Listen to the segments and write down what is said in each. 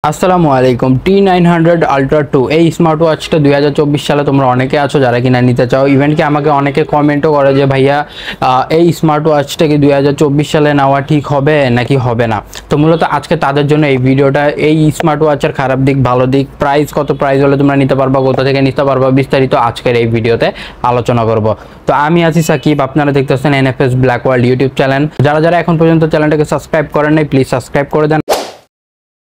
আসসালামু আলাইকুম। T900 Ultra 2 এই স্মার্ট ওয়াচটা 2024 সালে তোমরা অনেকে আছো যারা কিনা নিতে চাও। ইভেন কি আমাকে অনেকে কমেন্টও করে যে ভাইয়া এই স্মার্ট ওয়াচটা কি 2024 সালে নেওয়া ঠিক হবে নাকি হবে না। তো মূলত আজকে তাদের জন্য এই ভিডিওটা। এই স্মার্ট ওয়াচের খারাপ দিক, ভালো দিক, প্রাইস কত, প্রাইস হলে তোমরা নিতে পারবা, কোথা থেকে নিতে পারবা, বিস্তারিত আজকের এই ভিডিওতে আলোচনা করব। তো আমি আছি সাকিব, আপনারা দেখতেছেন NFS black world YouTube channel. যারা যারা এখন পর্যন্ত চ্যানেলটাকে সাবস্ক্রাইব করেন নাই প্লিজ সাবস্ক্রাইব করে দেন।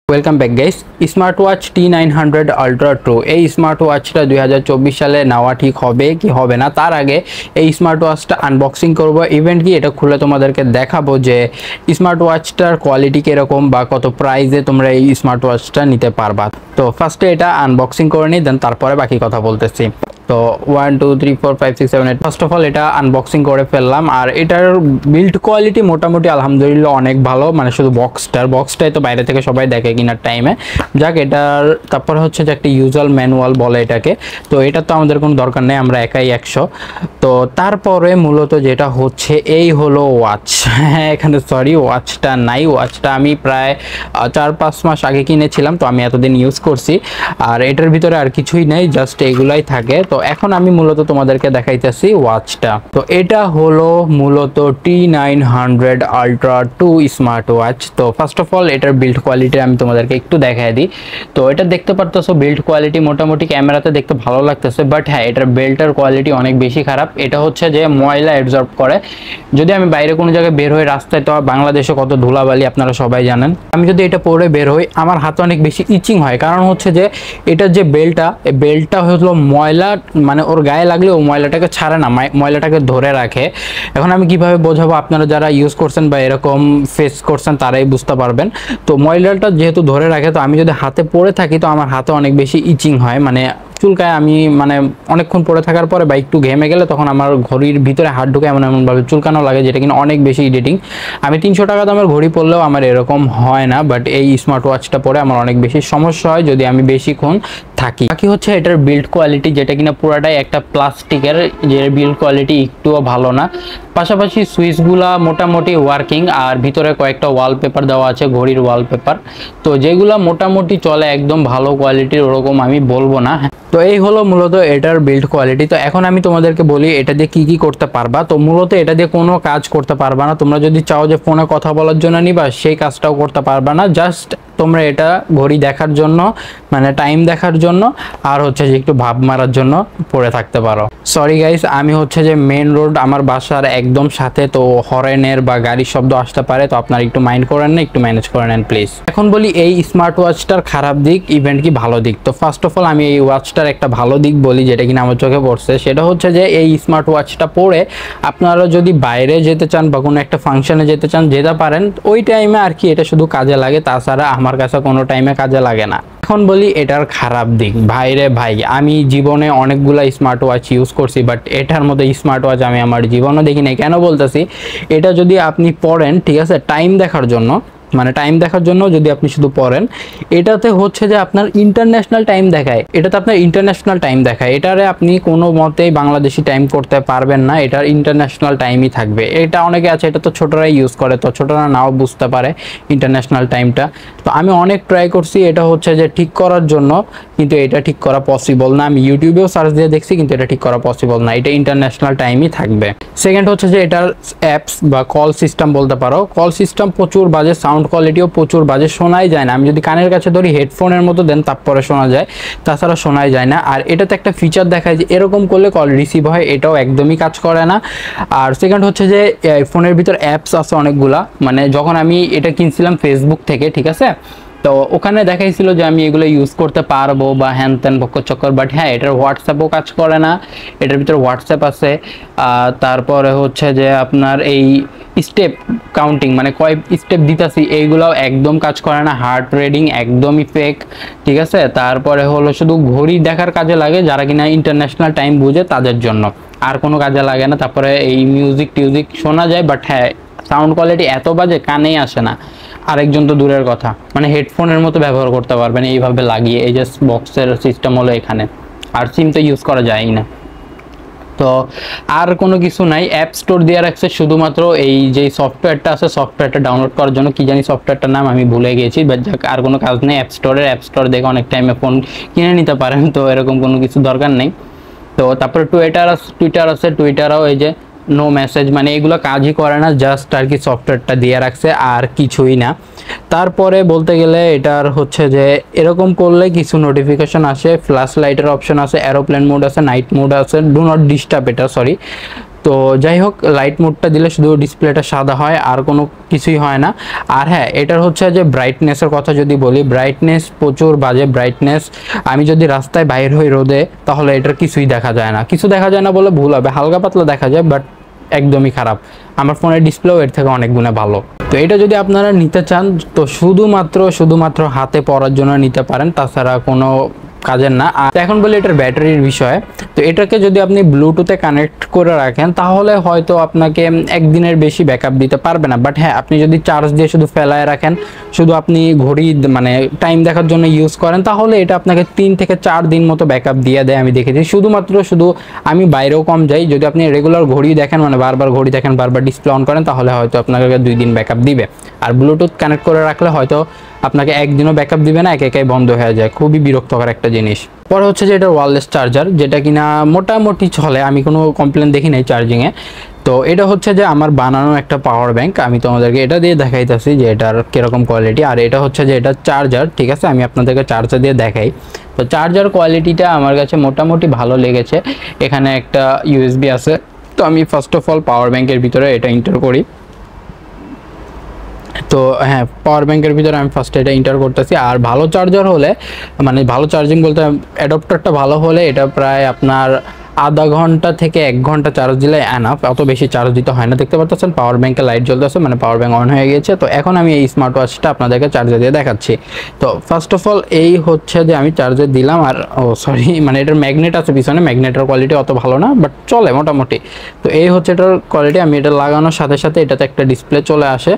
Welcome back guys. Smart watch T900 Ultra 2 এই স্মার্ট ওয়াচটা 2024 সালে নেওয়া ঠিক হবে কি হবে না, তার আগে এই স্মার্ট ওয়াচটা আনবক্সিং করব। ইভেন্ট কি এটা খুলে তোমাদেরকে দেখাবো যে স্মার্ট ওয়াচটার কোয়ালিটি কিরকম বা কত প্রাইসে তোমরা এই স্মার্ট ওয়াচটা নিতে পারবা। তো ফার্স্টে এটা আনবক্সিং করে নিই, দেন তারপরে বাকি কথা বলতেছি। তো 1 2 3 4 5 6 7 8 ফার্স্ট অফ অল এটা আনবক্সিং করে ফেললাম। আর এটার বিল্ড কোয়ালিটি মোটামুটি আলহামদুলিল্লাহ অনেক ভালো, মানে শুধু বক্সটাই তো বাইরে থেকে সবাই দেখে কিনার টাইমে। যাক, এটার তারপর হচ্ছে যে একটা ইউজার ম্যানুয়াল বলে এটাকে, তো এটা তো আমাদের কোনো দরকার নেই, আমরা একাই 100। তো তারপরে মূলত যেটা হচ্ছে এই হলো ওয়াচ। হ্যাঁ, এখানে সরি ওয়াচটা নাই, ওয়াচটা আমি প্রায় 4-5 মাস আগে কিনেছিলাম, তো আমি এতদিন ইউজ করছি। আর এটার ভিতরে আর কিছুই নেই, জাস্ট এগুলাই থাকে। তো এখন আমি মূলত তোমাদেরকে দেখাইতেছি ওয়াচটা। তো এটা হলো মূলত T900 Ultra 2 স্মার্ট ওয়াচ। তো ফার্স্ট অফ অল এটার বিল্ড কোয়ালিটি আমি তোমাদেরকে একটু দেখাই দিই। তো এটা দেখতে পারতেছো বিল্ড কোয়ালিটি মোটামুটি ক্যামেরাতে দেখতে ভালো লাগতেছে, বাট হ্যাঁ এটার বেল্টের কোয়ালিটি অনেক বেশি খারাপ। এটা হচ্ছে যে ময়লা অ্যাবজর্ব করে। যদি আমি বাইরে কোনো জায়গায় বের হই রাস্তায়, তো বাংলাদেশে কত ধুলাবালি আপনারা সবাই জানেন, আমি যদি এটা পরে বের হই আমার হাতে অনেক বেশি ইচিং হয়। কারণ হচ্ছে যে এটার যে বেল্টটা হলো ময়লা, মানে ওর গায়ে লাগলে ও ময়লাটাকে ছাড়ে না, ময়লাটাকে ধরে রাখে। এখন আমি কিভাবে বোঝাবো, আপনারা যারা ইউজ করছেন বা এরকম ফেস করছেন তারাই বুঝতে পারবেন। তো ময়লাটা যেহেতু ধরে রাখে, তো আমি যদি হাতে পরে থাকি তো আমার হাতে অনেক বেশি ইচিং হয়, মানে চুলকায়। আমি মানে অনেকক্ষণ পরে থাকার পরে বা একটু ঘেমে গেলে তখন আমার ঘড়ির ভিতরে হাত ঢুকে এমনভাবে চুলকানো লাগে, যেটা কিনা অনেক বেশি ইরিটেটিং। আমি 300 টাকা দামের ঘড়ি পরলেও আমার এরকম হয় না, বাট এই স্মার্ট ওয়াচটা পরে আমার অনেক বেশি সমস্যা হয় যদি আমি বেশিক্ষণ থাকি। বাকি হচ্ছে এটার বিল্ড কোয়ালিটি, যেটা কিনা পুরাটাই একটা প্লাস্টিকের, যে বিল্ড কোয়ালিটি একটুও ভালো না। পাশাপাশি সুইচগুলা মোটামুটি ওয়ার্কিং, আর ভিতরে কয়েকটা ওয়ালপেপার দেওয়া আছে, ঘড়ির ওয়ালপেপার, তো যেগুলা মোটামুটি চলে, একদম ভালো কোয়ালিটির ওরকম আমি বলবো না। তো এই হলো মূলত এটার বিল্ড কোয়ালিটি। তো এখন আমি তোমাদেরকে বলি এটা দিয়ে কি কি করতে পারবা। তো মূলত এটা দিয়ে কোনো কাজ করতে পারবা না। তোমরা যদি চাও যে ফোনে কথা বলার জন্য নিবা, সেই কাজটাও করতে পারবা না। জাস্ট তোমরা এটা ঘড়ি দেখার জন্য, মানে টাইম দেখার জন্য, আর হচ্ছে যে একটু ভাব মারার জন্য পরে থাকতে পারো। সরি গাইস, আমি হচ্ছে যে মেন রোড আমার বাসার একদম সাথে, তো হরেনের বা গাড়ির শব্দ আসতে পারে, তো আপনারা একটু মাইন্ড করেন না, একটু ম্যানেজ করে নেন প্লিজ। এখন বলি এই স্মার্ট ওয়াচটার খারাপ দিক, ইভেন্ট কি ভালো দিক। তো ফার্স্ট অফ অল আমি এই ওয়াচটার একটা ভালো দিক বলি, যেটা কিনা আমার চোখে পড়ছে। সেটা হচ্ছে যে এই স্মার্ট ওয়াচটা পরে আপনারা যদি বাইরে যেতে চান বা কোনো একটা ফাংশনে যেতে চান, যেতে পারেন ওই টাইমে আর কি। এটা শুধু কাজে লাগে, তাছাড়া আমার কাছে কোনো টাইমে কাজে লাগে না। এখন বলি এটার খারাপ দিক। ভাইরে ভাই, আমি জীবনে অনেকগুলা স্মার্ট ওয়াচ ইউজ করছি, বাট এটার মতো স্মার্ট ওয়াচ আমি আমার জীবনও দেখি নাই। কেন বলতেছি, এটা যদি আপনি পড়েন, ঠিক আছে, টাইম দেখার জন্য, মানে টাইম দেখার জন্য যদি আপনি শুধু পড়েন, এটাতে হচ্ছে যে আপনার ইন্টারন্যাশনাল টাইম দেখায়। এটাতে আপনার ইন্টারন্যাশনাল টাইম দেখায়, এটারে আপনি কোনো মতেই বাংলাদেশি টাইম করতে পারবেন না, এটার ইন্টারন্যাশনাল টাইমই থাকবে। এটা অনেকে আছে, এটা তো ছোটরাই ইউজ করে, তো ছোটরা নাও বুঝতে পারে ইন্টারন্যাশনাল টাইমটা। তো আমি অনেক ট্রাই করছি এটা হচ্ছে যে ঠিক করার জন্য, কিন্তু এটা ঠিক করা পসিবল না। আমি ইউটিউবেও সার্চ দিয়ে দেখছি, কিন্তু এটা ঠিক করা পসিবল না, এটা ইন্টারন্যাশনাল টাইমই থাকবে। সেকেন্ড হচ্ছে যে এটার অ্যাপস বা কল সিস্টেম বলতে পারো, কল সিস্টেম প্রচুর বাজে, সাউন্ড কোয়ালিটিও প্রচুর বাজে, শোনাই যায় না। আমি যদি কানের কাছে ধরি হেডফোনের মতো, দেন তারপরে শোনা যায়, তাছাড়া শোনাই যায় না। আর এটাতে একটা ফিচার দেখায় যে এরকম করলে কল রিসিভ হয়, এটাও একদমই কাজ করে না। আর সেকেন্ড হচ্ছে যে ফোনের ভিতর অ্যাপস আছে অনেকগুলা, মানে যখন আমি এটা কিনছিলাম ফেসবুক থেকে, ঠিক আছে, তো ওখানে দেখাইছিল যে আমি এগুলো ইউজ করতে পারবো বা হ্যান ত্যান বক্কর চক্কর, বাট হ্যাঁ এটার হোয়াটসঅ্যাপও কাজ করে না। এটার ভিতরে হোয়াটসঅ্যাপ আছে, তারপরে হচ্ছে যে আপনার এই স্টেপ কাউন্টিং, মানে কয় স্টেপ দিতেছি, এইগুলাও একদম কাজ করে না। হার্ট রেটিং একদমই ফেক, ঠিক আছে। তারপরে হলো শুধু ঘড়ি দেখার কাজে লাগে, যারা কিনা ইন্টারন্যাশনাল টাইম বুঝে তাদের জন্য, আর কোনো কাজে লাগে না। তারপরে এই মিউজিক টিউজিক শোনা যায়, বাট হ্যাঁ সাউন্ড কোয়ালিটি এত বাজে, কানেই আসে না। আরেকজন তো দূরের কথা, মানে হেডফোনের মতো ব্যবহার করতে পারবেন এইভাবে লাগিয়ে। এই যে বক্সের সিস্টেম হলো এখানে, আর সিম তো ইউজ করা যায় না। তো আর কোনো কিছু নাই, অ্যাপ স্টোর দিয়ে রাখছে শুধুমাত্র এই যে সফটওয়্যারটা আছে, সফটওয়্যারটা ডাউনলোড করার জন্য, কি জানি সফটওয়্যারটার নাম আমি ভুলে গিয়েছি, বাট যাক আর কোনো কাজ নেই। অ্যাপ স্টোর দেখে অনেক টাইমে ফোন কিনে নিতে পারেন, তো এরকম কোনো কিছু দরকার নেই। তো তারপরে টুইটার আছে, টুইটারও এই যে নো মেসেজ, মানে এগুলো কাজই করে না, জাস্ট আর কি সফটওয়্যারটা দিয়ে রাখছে আর কিছুই না। তারপরে বলতে গেলে এটার হচ্ছে যে এরকম করলে কিছু নোটিফিকেশন আসে, ফ্ল্যাশ লাইটের অপশন আছে, এরোপ্লেন মোড আছে, নাইট মোড আছে, ডু নট ডিস্টার্ব এটা সরি। তো যাই হোক, লাইট মোডটা দিলে শুধু ডিসপ্লেটা সাদা হয় আর কোনো কিছুই হয় না। আর হ্যাঁ, এটার হচ্ছে যে ব্রাইটনেসের কথা যদি বলি, ব্রাইটনেস প্রচুর বাজে ব্রাইটনেস। আমি যদি রাস্তায় বাইর হই রোদে, তাহলে এটার কিছুই দেখা যায় না, কিছু দেখা যায় না বলে ভুল হবে, হালকা পাতলা দেখা যায়, বাট একদমই খারাপ। আমার ফোনের ডিসপ্লেও এর থেকে অনেক গুণে ভালো। তো এটা যদি আপনারা নিতে চান তো শুধুমাত্র হাতে পরার জন্য নিতে পারেন, তাছাড়া কোনো কাজের না। আর এখন বলি এটার ব্যাটারির বিষয়ে, তো এটাকে যদি আপনি ব্লুটুথে কানেক্ট করে রাখেন তাহলে হয়তো আপনাকে একদিনের বেশি ব্যাকআপ দিতে পারবে না, বাট হ্যাঁ আপনি যদি চার্জ দিয়ে শুধু ফেলায় রাখেন, শুধু আপনি ঘড়ি মানে টাইম দেখার জন্য ইউজ করেন, তাহলে এটা আপনাকে 3 থেকে 4 দিন মতো ব্যাকআপ দিয়ে দেয়। আমি দেখেছি, শুধু আমি বাইরেও কম যাই, যদি আপনি রেগুলার ঘড়ি দেখেন, মানে বারবার ঘড়ি দেখেন, বারবার ডিসপ্লে অন করেন, তাহলে হয়তো আপনাকে 2 দিন ব্যাকআপ দিবে। আর ব্লুটুথ কানেক্ট করে রাখলে হয়তো আপনাকে একদিনও ব্যাকআপ দিবে না, একাই বন্ধ হয়ে যায়, খুবই বিরক্তকর একটা জিনিস। পরে হচ্ছে যে এটা ওয়্যারলেস চার্জার, যেটা কিনা মোটামুটি চলে, আমি কোনো কমপ্লেন দেখি নাই চার্জিংয়ে। তো এটা হচ্ছে যে আমার বানানো একটা পাওয়ার ব্যাংক, আমি তোমাদেরকে এটা দিয়ে দেখাইতেছি যে এটার কীরকম কোয়ালিটি। আর এটা হচ্ছে যে এটা চার্জার, ঠিক আছে, আমি আপনাদেরকে চার্জার দিয়ে দেখাই। তো চার্জার কোয়ালিটিটা আমার কাছে মোটামুটি ভালো লেগেছে। এখানে একটা ইউএসবি আছে, তো আমি ফার্স্ট অফ অল পাওয়ার ব্যাংকের ভিতরে এটা এন্টার করি। তো হ্যাঁ, পাওয়ার ব্যাংকের ভিতরে আমি ফার্স্টে এটা এন্টার করতেছি। আর ভালো চার্জার হলে, মানে ভালো চার্জিং বলতে অ্যাডাপ্টারটা ভালো হলে, এটা প্রায় আপনার আধা ঘন্টা থেকে 1 ঘন্টা চার্জ দিলে এনাফ, অত বেশি চার্জ দিতে হয় না। দেখতে পাচ্ছেন পাওয়ার ব্যাংকে লাইট জ্বলতেছে, মানে পাওয়ার ব্যাংক অন হয়ে গিয়েছে। তো এখন আমি এই স্মার্ট ওয়াচটা আপনাদেরকে চার্জে দিয়ে দেখাচ্ছি। তো ফার্স্ট অফ অল এই হচ্ছে যে আমি চার্জে দিলাম, আর সরি মানে এটার ম্যাগনেট আছে পিছনে, ম্যাগনেটের কোয়ালিটি অত ভালো না, বাট চলে মোটামুটি। তো এই হচ্ছে এটার কোয়ালিটি। আমি এটা লাগানোর সাথে সাথে এটাতে একটা ডিসপ্লে চলে আসে,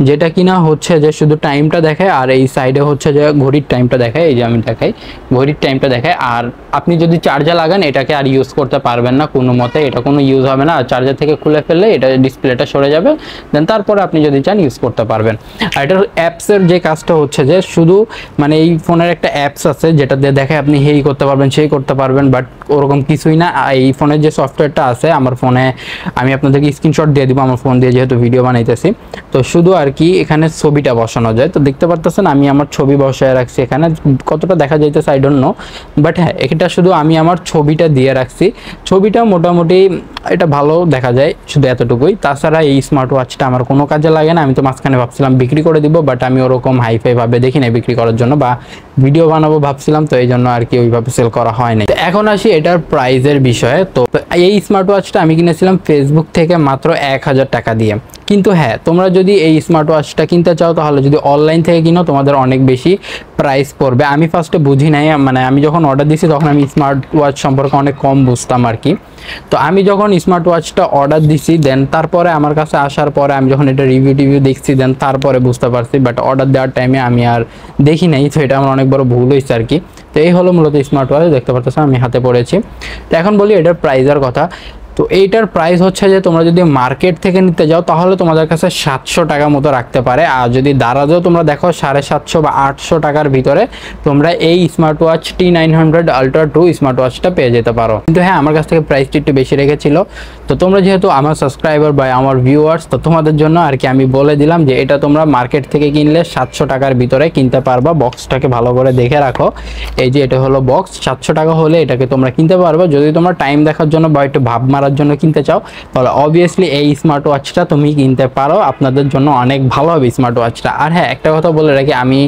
যেটা কিনা হচ্ছে যে শুধু টাইমটা দেখায়, আর এই সাইডে হচ্ছে যে ঘড়ির টাইমটা দেখায়, এই যে আমি দেখাই ঘড়ির টাইমটা দেখায়। আর আপনি যদি চার্জে লাগান এটাকে আর ইউজ করতে পারবেন না কোনো মতে, এটা কোনো ইউজ হবে না। চার্জার থেকে খুলে ফেললে এটা ডিসপ্লেটা সরে যাবে, দেন তারপরে আপনি যদি চান ইউজ করতে পারবেন। আর এটার অ্যাপসের যে কাজটা হচ্ছে যে শুধু মানে এই ফোনের একটা অ্যাপস আছে যেটা দিয়ে দেখে আপনি হেই করতে পারবেন, সেই করতে পারবেন, বাট ওরকম কিছুই না। এই ফোনের যে সফটওয়্যারটা আছে আমার ফোনে, আমি আপনাদেরকে স্ক্রিনশট দিয়ে দিব আমার ফোন দিয়ে, যেহেতু ভিডিও বানাইতেছি। তো শুধু আর কি এখানে ছবিটা বসানো যায়। তো দেখতে পারতেছেন আমি আমার ছবি বসায় রাখছি এখানে, কতটা দেখা যাইতেছে আই ডোন্ট নো, বাট হ্যাঁ এটা শুধু আমি আমার ছবিটা দিয়ে রাখছি। ছবিটা মোটামুটি এটা ভালো দেখা যায়, শুধু এতটুকুই। তাছাড়া এই স্মার্ট ওয়াচটা আমার কোনো কাজে লাগে না। আমি তো মাঝখানে ভাবছিলাম বিক্রি করে দিব, বাট আমি ওরকম হাইফাই ভাবে দেখি না বিক্রি করার জন্য, বা ভিডিও বানাবো ভাবছিলাম, তো এই জন্য আর কি ওইভাবে সেল করা হয়নি। এখন আসি এটার প্রাইজের বিষয়ে। তো এই স্মার্ট ওয়াচটা আমি কিনেছিলাম ফেসবুক থেকে মাত্র 1000 টাকা দিয়ে। কিন্তু হ্যাঁ, তোমরা যদি এই স্মার্ট ওয়াচটা কিনতে চাও তাহলে যদি অনলাইন থেকে কিনো তোমাদের অনেক বেশি প্রাইস পড়বে। আমি ফার্স্টে বুঝি নাই, মানে আমি যখন অর্ডার দিছি তখন আমি স্মার্ট ওয়াচ সম্পর্কে অনেক কম বুঝতাম আর কি। তো আমি যখন স্মার্ট ওয়াচটা অর্ডার দিছি, দেন তারপরে আমার কাছে আসার পরে আমি যখন এটা রিভিউ দেখছি, দেন তারপরে বুঝতে পারছি, বাট অর্ডার দেওয়ার টাইমে আমি আর দেখি নাই, তো এটা আমার অনেক বড় ভুল হয়েছে আর কি। তো এই হলো মূলত স্মার্ট ওয়াচ, দেখতে পাচ্ছ আমি হাতে পড়েছি। তো এখন বলি এটার প্রাইসের কথা। তো এইটার প্রাইস হচ্ছে যে তোমরা যদি মার্কেট থেকে নিতে যাও তাহলে তোমাদের কাছে 700 টাকা মতো রাখতে পারে, আর যদি দারাজও তোমরা দেখো 750 বা 800 টাকার ভিতরে তোমরা এই smart watch T900 Ultra 2 smart ওয়াচটা পেয়ে যেতে পারো। কিন্তু হ্যাঁ, আমার কাছ থেকে প্রাইসটি একটু বেশি রেখেছিল। তো তোমরা যেহেতু আমার সাবস্ক্রাইবার বা আমার ভিউয়ার্স, তো তোমাদের জন্য আর কি আমি বলে দিলাম যে এটা তোমরা মার্কেট থেকে কিনলে 700 টাকার ভিতরে কিনতে পারবা। বক্সটাকে ভালো করে দেখে রাখো, এই যে এটা হলো বক্স, 700 টাকা হলে এটাকে তোমরা কিনতে পারবে। যদি তোমরা টাইম দেখার জন্য বা একটু ভাব মারার জন্য কিনতে চাও তাহলে অবভিয়াসলি এই স্মার্ট ওয়াচটা তুমি কিনতে পারো, আপনাদের জন্য অনেক ভালো হবে স্মার্ট ওয়াচটা। আর হ্যাঁ, একটা কথা বলে রাখি, আমি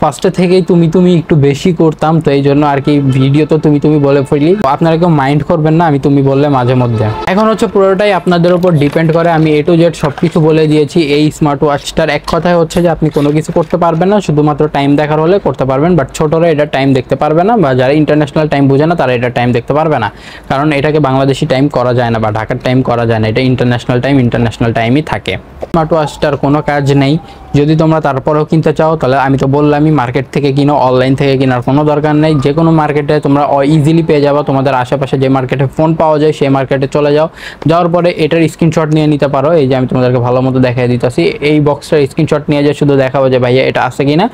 ফার্স্টে থেকেই তুমি একটু বেশি করতাম, তো এই জন্য আর কি ভিডিও তো তুমি বলে ফেলি, আপনারা কেউ মাইন্ড করবেন না আমি তুমি বললে মাঝে মধ্যে। এখন হচ্ছে পুরোটাই আপনাদের উপর ডিপেন্ড করে, আমি A to Z সবকিছু বলে দিয়েছি। এই স্মার্ট ওয়াচটার এক কথায় হচ্ছে যে আপনি কোনো কিছু করতে পারবেন না, শুধুমাত্র টাইম দেখার হলে করতে পারবেন, বাট ছোটরা এটা টাইম দেখতে পারবে না, বা যারা ইন্টারন্যাশনাল টাইম বোঝে না তারা এটা টাইম দেখতে পারবে না, কারণ এটাকে বাংলাদেশি টাইম করা যায় না বা ঢাকার টাইম করা যায় না, এটা ইন্টারন্যাশনাল টাইমই থাকে। স্মার্ট ওয়াচটার কোনো কাজ নেই, যদি তোমরা তারপরেও কিনতে চাও তাহলে আমি তো বললামই মার্কেট থেকে কিনো, অনলাইন থেকে কেনার কোনো দরকার নেই। যে কোনো মার্কেটে তোমরা ইজিলি পেয়ে যাবে, তোমাদের আশেপাশে যে মার্কেটে ফোন পাওয়া যায় সেই মার্কেটে চলে যাও, যাওয়ার পরে এটার স্ক্রিনশট নিয়ে নিতে পারো। এই যে আমি তোমাদেরকে ভালো মতো দেখাই দিতেছি, এই বক্সটার স্ক্রিনশট নিয়ে যে শুধু দেখাবো যে ভাইয়া এটা আছে কিনা।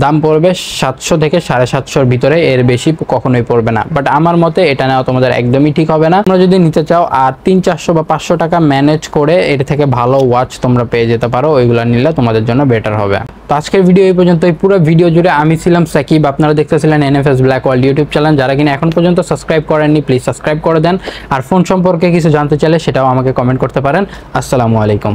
দাম পড়বে 700 থেকে 750-এর ভিতরে, এর বেশি কখনোই পড়বে না। বাট আমার মতে এটা নেওয়া তোমাদের একদমই ঠিক হবে না। তোমরা যদি নিতে চাও আর 300-400 বা 500 টাকা ম্যানেজ করে এর থেকে ভালো ওয়াচ তোমরা পেয়ে যেতে পারো, ওইগুলো নিলে তোমাদের জন্য বেটার হবে। তো আজকের ভিডিও এই পর্যন্ত। এই পুরো ভিডিও জুড়ে আমি ছিলাম সাকিব, আপনারা দেখতেছিলেন NFS black world YouTube channel. যারা কিনা এখন পর্যন্ত সাবস্ক্রাইব করেননি প্লিজ সাবস্ক্রাইব করে দেন, আর ফোন সম্পর্কে কিছু জানতে চাইলে সেটাও আমাকে কমেন্ট করতে পারেন। আসসালামু আলাইকুম।